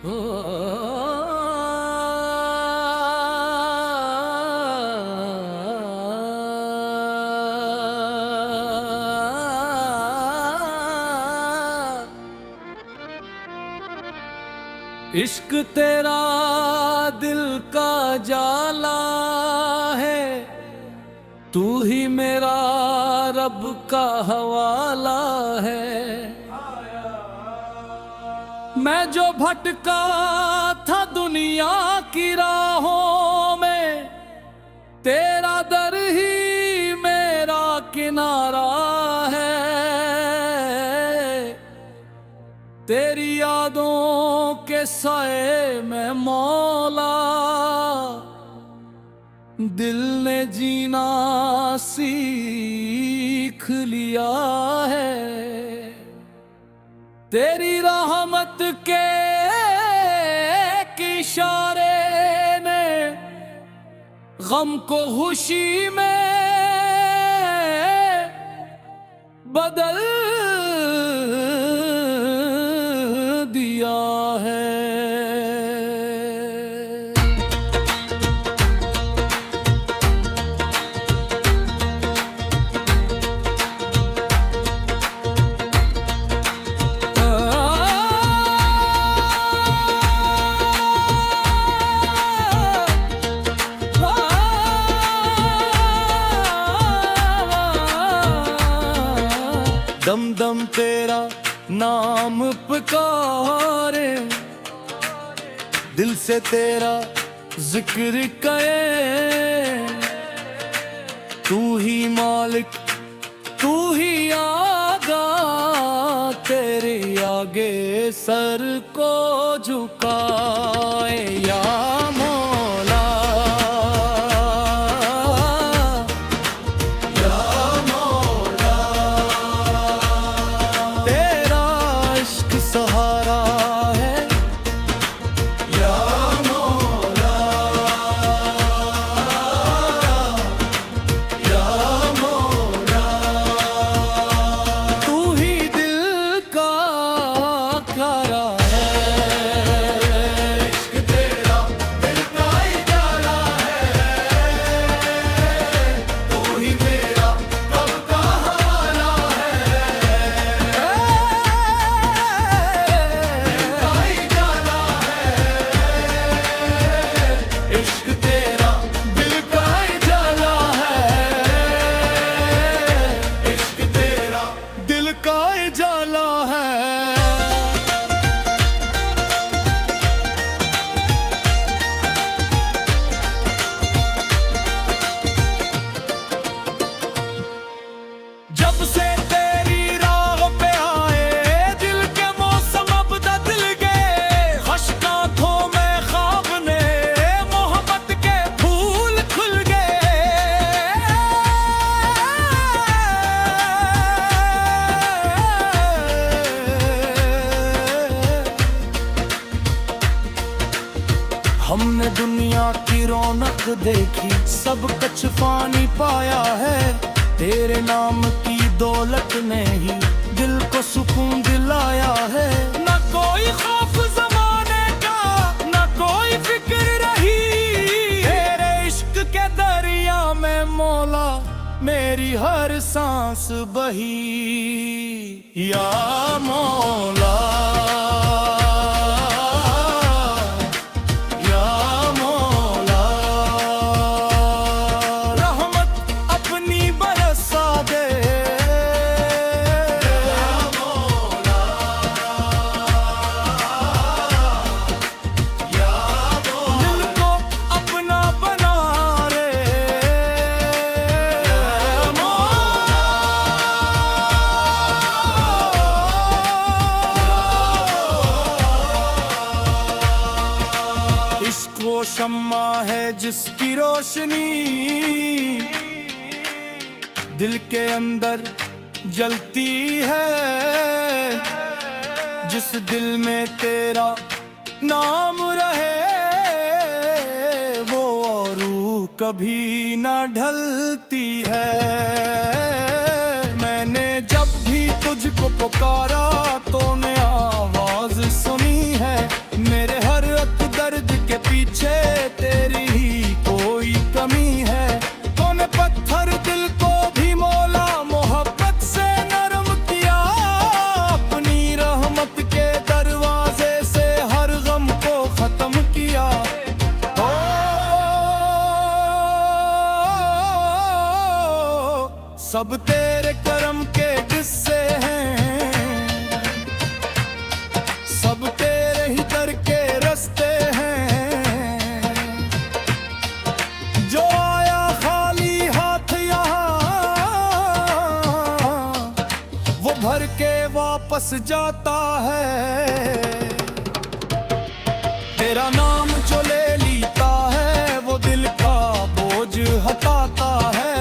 इश्क तेरा दिल का जाला है, तू ही मेरा रब का हवाला है। मैं जो भटका था दुनिया की राहों में, तेरा दर ही मेरा किनारा है। तेरी यादों के साए में मौला, दिल ने जीना सीख लिया है। तेरी रहमत के इशारे ने गम को खुशी में बदल दिया है। दम दम तेरा नाम पुकारे, दिल से तेरा जिक्र करे। तू ही मालिक, तू ही आगा, तेरे आगे सर को झुकाए या मौला। सहारा है या मौला, या मौला। तू ही दिल का खारा है, इश्क तेरा दिल का इजारा है। तू ही मेरा रब का हवाला इश्क तेरा दिल का इजाला है। इश्क तेरा दिल का इजाला है। जब से तेरी राह पे आए, दिल के मौसम अब बदल गए। खुश्क आंखों में ख्वाब ने मोहब्बत के फूल खुल गए। हमने दुनिया की रौनक देखी, सब कुछ फानी पाया है। तेरे नाम की दौलत ने ही दिल को सुकून दिलाया है। न कोई खौफ ज़माने का, न कोई फिक्र रही। तेरे इश्क के दरिया में मौला मेरी हर सांस बही या मौला। वो शम्मा है जिसकी रोशनी दिल के अंदर जलती है। जिस दिल में तेरा नाम रहे, वो रूह कभी न ढलती है। मैंने जब भी तुझको पुकारा, तूने आवाज सुनी है। मेरे सब तेरे करम के किस्से हैं, सब तेरे ही दर के रास्ते हैं। जो आया खाली हाथ यहाँ, वो भर के वापस जाता है। तेरा नाम जो ले लेता है, वो दिल का बोझ हटाता है।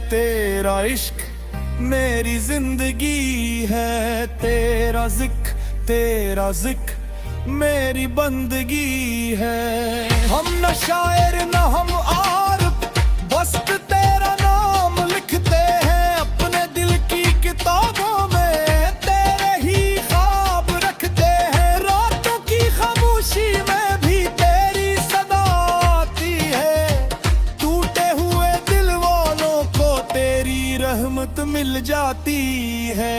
तेरा इश्क मेरी जिंदगी है, तेरा जिक्र मेरी बंदगी है। हम न शायर न हम आरिफ, बस तेरा नाम लिखते हैं अपने दिल की किताबों में। तेरे ही ख्वाब रखते हैं, रातों की खामोशी में भी तेरी सदा आती है। टूटे हुए दिल वालों को तेरी रहमत मिल जाती है।